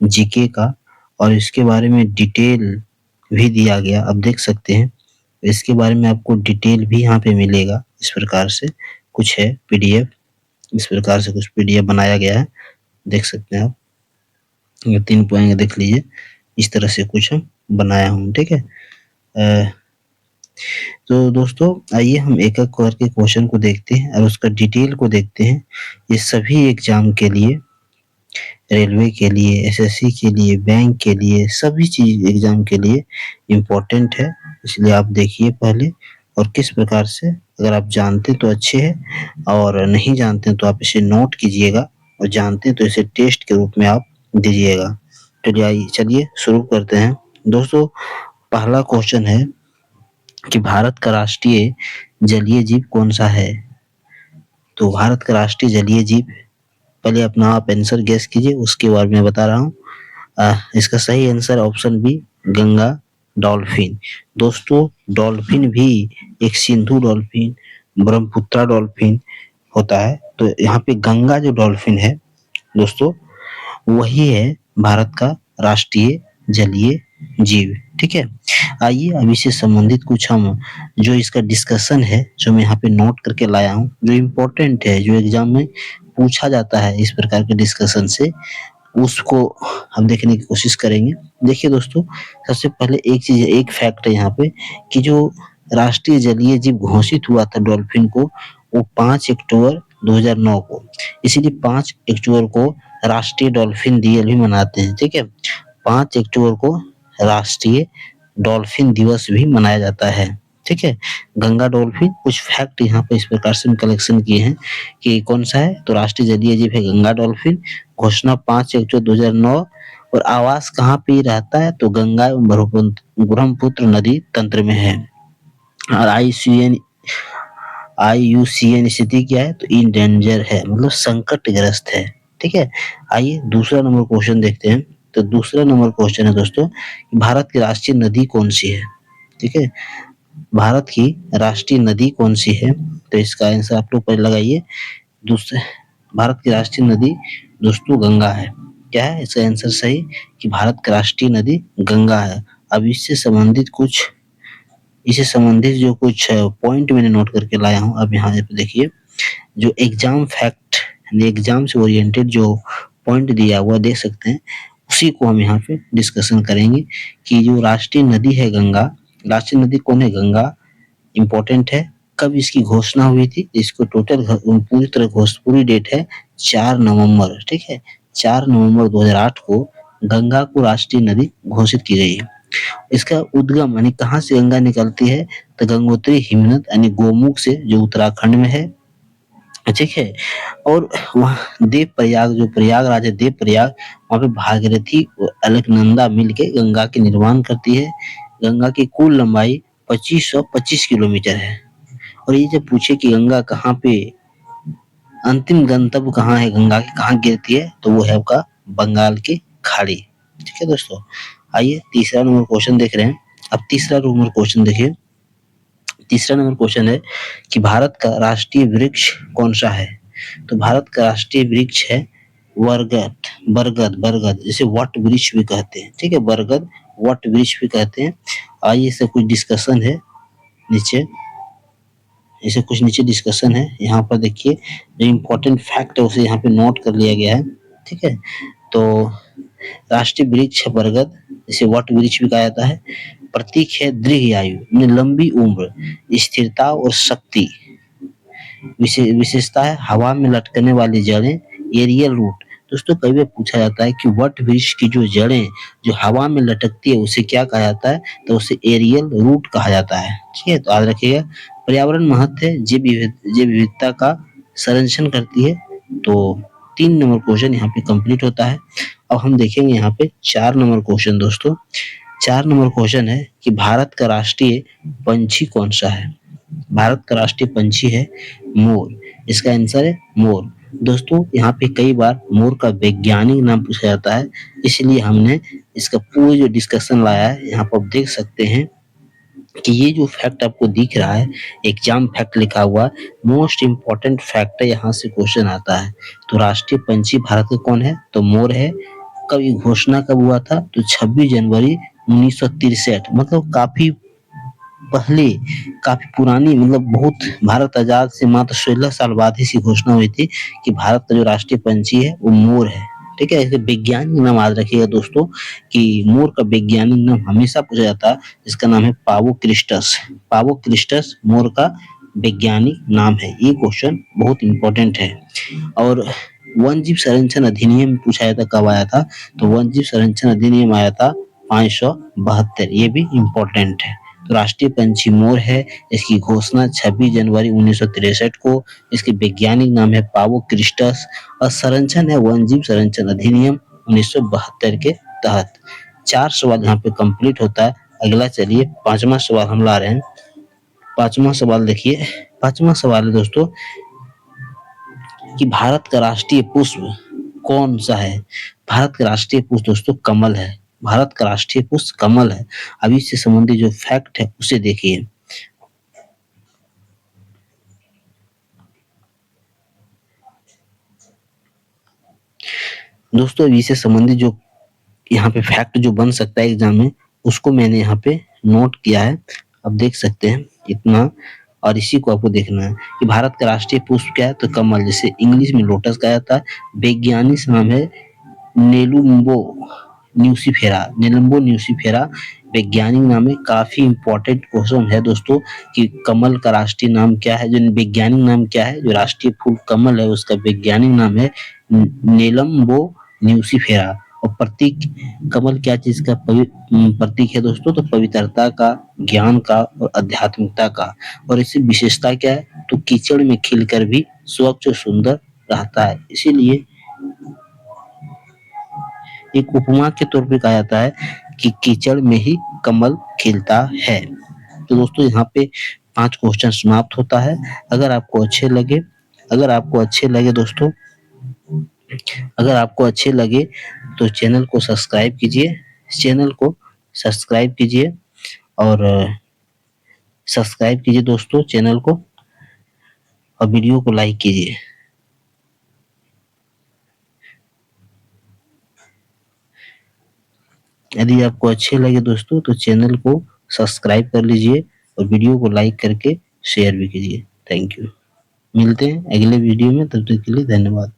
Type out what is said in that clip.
GK का, और इसके बारे में डिटेल भी दिया गया, आप देख सकते हैं। इसके बारे में आपको डिटेल भी यहाँ पे मिलेगा। इस प्रकार से कुछ है पीडीएफ, इस प्रकार से कुछ पीडीएफ बनाया गया है, देख सकते हैं आप। ये 3 पॉइंट देख लीजिए, इस तरह से कुछ बनाया हूँ, ठीक है। तो दोस्तों आइए हम एक-एक करके क्वेश्चन को देखते हैं और उसका डिटेल को देखते हैं। ये सभी एग्जाम के लिए, रेलवे के लिए, एसएससी के लिए, बैंक के लिए, सभी चीज एग्जाम के लिए इम्पोर्टेंट है। इसलिए आप देखिए पहले, और किस प्रकार से, अगर आप जानते तो अच्छे है, और नहीं जानते तो आप इसे नोट कीजिएगा, और जानते तो इसे टेस्ट के रूप में आप दीजिएगा। चलिए शुरू करते हैं। दोस्तों पहला क्वेश्चन है कि भारत का राष्ट्रीय जलीय जीव कौन सा है? तो भारत का राष्ट्रीय जलीय जीव, पहले अपना आप आंसर गेस कीजिए, उसके बाद मैं बता रहा हूँ। इसका सही answer option B, Ganga dolphin. दोस्तों डॉल्फिन भी एक सिंधु डॉल्फिन, ब्रह्मपुत्रा डॉल्फिन होता है, तो यहाँ पे गंगा जो डॉल्फिन है दोस्तों, वही है भारत का राष्ट्रीय जलीय जीव, ठीक है। आइए अब इससे संबंधित कुछ हम जो इसका डिस्कशन है, जो मैं यहाँ पे नोट करके लाया हूँ, जो इम्पोर्टेंट है, जो एग्जाम में पूछा जाता है इस प्रकार के डिस्कशन से, उसको हम देखने की कोशिश करेंगे। देखिए दोस्तों, सबसे पहले एक चीज, एक फैक्ट है यहाँ पे कि जो राष्ट्रीय जलीय जीव घोषित हुआ था डॉल्फिन को, वो 5 अक्टूबर 2009 को, इसीलिए 5 अक्टूबर को राष्ट्रीय डॉल्फिन दिवस भी मनाते हैं, ठीक है। 5 अक्टूबर को राष्ट्रीय डॉल्फिन दिवस भी मनाया जाता है, ठीक है। गंगा डॉल्फिन, कुछ फैक्ट यहाँ पे इस प्रकार से कलेक्शन किए हैं कि कौन सा है, तो राष्ट्रीय जलीय जीव है गंगा डॉल्फिन। घोषणा 5 अक्टूबर 2009, और आवास कहाँ पे रहता है, तो गंगा एवं ब्रह्मपुत्र नदी तंत्र में है। और IUCN स्थिति क्या है, तो इन डेंजर है, मतलब संकटग्रस्त है, ठीक है। आइए दूसरा नंबर क्वेश्चन देखते हैं। तो दूसरा नंबर क्वेश्चन है दोस्तों, भारत की राष्ट्रीय नदी कौन सी है, ठीक है। भारत की राष्ट्रीय नदी कौन सी है, तो इसका आंसर आप लोग पहले लगाइए। दूसरे, भारत की राष्ट्रीय नदी दोस्तों गंगा है। क्या है इसका आंसर सही, कि भारत की राष्ट्रीय नदी गंगा है। अब इससे संबंधित जो कुछ पॉइंट मैंने नोट करके लाया हूँ, अब यहाँ पे देखिए, जो एग्जाम फैक्ट, एग्जाम से ओरिएंटेड जो पॉइंट दिया हुआ देख सकते हैं, उसी को हम यहाँ पे डिस्कशन करेंगे कि जो राष्ट्रीय नदी है गंगा, राष्ट्रीय नदी कौन है, गंगा, इम्पोर्टेंट है। कब इसकी घोषणा हुई थी, इसको टोटल पूरी तरह पूरी डेट है 4 नवंबर, ठीक है। 4 नवंबर 2008 को गंगा को राष्ट्रीय नदी घोषित की गई है। इसका उद्गम यानी कहाँ से गंगा निकलती है, तो गंगोत्री हिमनद यानी गोमुख से, जो उत्तराखंड में है, ठीक है। और वहाँ देव प्रयाग, जो प्रयागराज है देव प्रयाग, वहाँ पे भागीरथी और अलकनंदा मिलके गंगा के निर्माण करती है। गंगा की कुल लंबाई 2525 किलोमीटर है। और ये जब पूछे कि गंगा कहाँ पे, अंतिम गंतव्य कहाँ है गंगा की, कहाँ गिरती है, तो वो है आपका बंगाल की खाड़ी, ठीक है दोस्तों। आइए तीसरा नंबर क्वेश्चन देख रहे हैं। अब तीसरा नंबर क्वेश्चन देखिए, तीसरा नंबर क्वेश्चन है कि भारत का राष्ट्रीय वृक्ष कौन सा है। तो भारत का राष्ट्रीय वृक्ष है बरगद, बरगद, बरगद, जिसे वट वृक्ष भी कहते हैं, ठीक है। बरगद वट वृक्ष भी कहते हैं। आइए इससे कुछ डिस्कशन है नीचे, इसे कुछ नीचे डिस्कशन है। यहाँ पर देखिए जो इम्पोर्टेंट फैक्ट है उसे यहाँ पे नोट कर लिया गया है, ठीक है। तो राष्ट्रीय वृक्ष है बरगद, इसे वट वृक्ष भी कहा जाता है। प्रतीक है दीर्घ आयु, यानी लंबी उम्र, स्थिरता और शक्ति। विशेषता है हवा में लटकने वाली जड़ें, एरियल रूट। दोस्तों कई बार पूछा जाता है कि वट वृक्ष की जो जड़ें जो हवा में लटकती है उसे क्या कहा जाता है, तो उसे एरियल रूट कहा जाता है, ठीक है। तो याद रखिएगा। पर्यावरण महत्व है, जैव विविधता का संरक्षण करती है। तो 3 नंबर क्वेश्चन यहाँ पे कंप्लीट होता है। अब हम देखेंगे यहाँ पे 4 नंबर क्वेश्चन दोस्तों। 4 नंबर क्वेश्चन है कि भारत का राष्ट्रीय पंछी कौन सा है। भारत का राष्ट्रीय पंछी है मोर, इसका आंसर है मोर। दोस्तों यहाँ पे कई बार मोर का वैज्ञानिक नाम पूछा जाता है, इसलिए हमने इसका पूरी जो डिस्कशन लाया है यहाँ पर आप देख सकते हैं कि ये जो फैक्ट आपको दिख रहा है, एग्जाम फैक्ट लिखा हुआ, मोस्ट इम्पोर्टेंट फैक्ट है, यहाँ से क्वेश्चन आता है। तो राष्ट्रीय पंछी भारत का कौन है, तो मोर है। कब ये घोषणा कब हुआ था? तो 26 जनवरी 1963, मतलब काफी पहले, काफी पुरानी, मतलब बहुत भारत आजाद से मात्र 16 साल बाद इसकी घोषणा हुई थी कि भारत का जो राष्ट्रीय पंछी है वो मोर है। ठीक है, इसे वैज्ञानिक नाम याद रखिएगा दोस्तों कि मोर का वैज्ञानिक नाम हमेशा पूछा जाता है, इसका नाम है पावो क्रिस्टस। पावो क्रिस्टस मोर का वैज्ञानिक नाम है। ये क्वेश्चन बहुत इंपॉर्टेंट है। और वन जीव संरक्षण अधिनियम पूछा जाता कब आया था? तो वन जीव संरक्षण अधिनियम आया था 572। ये भी इम्पोर्टेंट है। तो राष्ट्रीय पंछी मोर है। इसकी घोषणा 26 जनवरी 1963 को। इसके वैज्ञानिक नाम है पावो क्रिस्टस और संरक्षण है वन जीव संरक्षण अधिनियम 1972 के तहत। 4 सवाल यहाँ पे कंप्लीट होता है। अगला चलिए 5वां सवाल हम ला रहे हैं। 5वां सवाल देखिए। 5वां सवाल है दोस्तों कि भारत का राष्ट्रीय पुष्प कौन सा है? भारत का राष्ट्रीय पुष्प दोस्तों कमल है। भारत का राष्ट्रीय पुष्प कमल है। अब इससे संबंधित जो फैक्ट है उसे देखिए। दोस्तों इससे संबंधित जो यहाँ पे फैक्ट जो बन सकता है एग्जाम में, उसको मैंने यहाँ पे नोट किया है। आप देख सकते हैं इतना, और इसी को आपको देखना है कि भारत का राष्ट्रीय पुष्प क्या है? तो कमल, जैसे इंग्लिश में लोटस कहा जाता है। वैज्ञानिक नाम है नेलुम्बो न्यूसीफेरा। नेलुम्बो न्यूसीफेरा वैज्ञानिक नाम है। काफी इंपॉर्टेंट क्वेश्चन है दोस्तों कि कमल का राष्ट्रीय नाम क्या है, जो वैज्ञानिक नाम क्या है। जो राष्ट्रीय फूल कमल है उसका वैज्ञानिक नाम है नेलम्बो न्यूसीफेरा। और प्रतीक, कमल क्या चीज का प्रतीक है दोस्तों? तो पवित्रता का, ज्ञान का और आध्यात्मिकता का। और इसकी विशेषता क्या है? तो कीचड़ में खिलकर भी स्वच्छ और सुंदर रहता है। इसीलिए एक उपमा के तौर पे कहा जाता है कि कीचड़ में ही कमल खिलता है। तो दोस्तों यहाँ पे 5 क्वेश्चन समाप्त होता है। अगर आपको अच्छे लगे, अगर आपको अच्छे लगे दोस्तों, अगर आपको अच्छे लगे तो चैनल को सब्सक्राइब कीजिए। चैनल को सब्सक्राइब कीजिए और सब्सक्राइब कीजिए दोस्तों चैनल को, और वीडियो को लाइक कीजिए। यदि आपको अच्छे लगे दोस्तों तो चैनल को सब्सक्राइब कर लीजिए और वीडियो को लाइक करके शेयर भी कीजिए। Thank you. मिलते हैं अगले वीडियो में, तब तक के लिए धन्यवाद।